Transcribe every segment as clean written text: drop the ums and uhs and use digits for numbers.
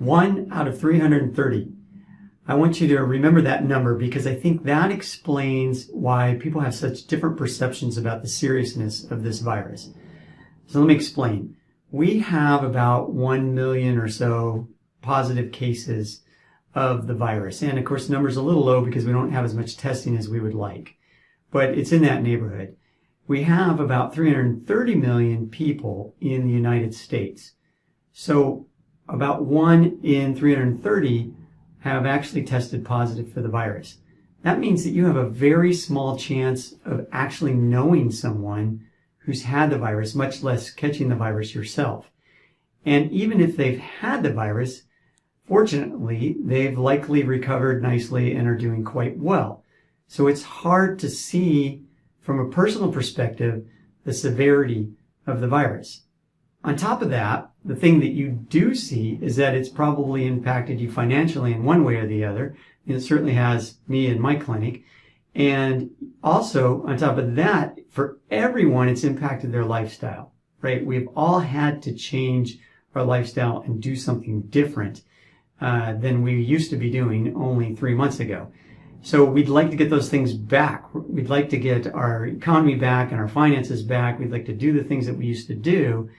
1 out of 330. I want you to remember that number because I think that explains why people have such different perceptions about the seriousness of this virus. So let me explain. We have about 1 million or so positive cases of the virus. And of course, the number's a little low because we don't have as much testing as we would like. But it's in that neighborhood. We have about 330 million people in the United States. So about 1 in 330 have actually tested positive for the virus. That means that you have a very small chance of actually knowing someone who's had the virus, much less catching the virus yourself. And even if they've had the virus, fortunately, they've likely recovered nicely and are doing quite well. So it's hard to see from a personal perspective the severity of the virus. On top of that, the thing that you do see is that it's probably impacted you financially in one way or the other. And it certainly has me in my clinic. And also, on top of that, for everyone, it's impacted their lifestyle, right? We've all had to change our lifestyle and do something different than we used to be doing only 3 months ago. So we'd like to get those things back. We'd like to get our economy back and our finances back. We'd like to do the things that we used to do.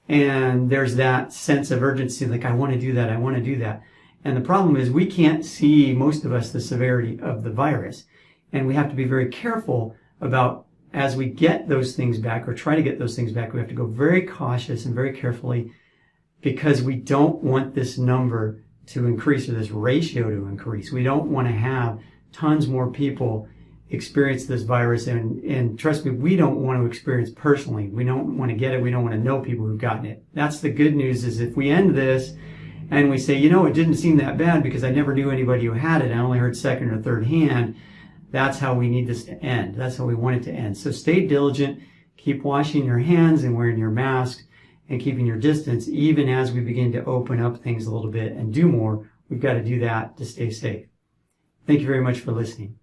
And there's that sense of urgency, like, I want to do that, I want to do that. And the problem is we can't see, most of us, the severity of the virus. And we have to be very careful about, as we get those things back or try to get those things back, we have to go very cautious and very carefully because we don't want this number to increase or this ratio to increase. We don't want to have tons more people experience this virus, and trust me, we don't want to experience personally. We don't want to get it. We don't want to know people who've gotten it. That's the good news, is if we end this and we say, it didn't seem that bad because I never knew anybody who had it. I only heard second or third hand. That's how we need this to end. That's how we want it to end. So stay diligent. Keep washing your hands and wearing your mask and keeping your distance. Even as we begin to open up things a little bit and do more, we've got to do that to stay safe. Thank you very much for listening.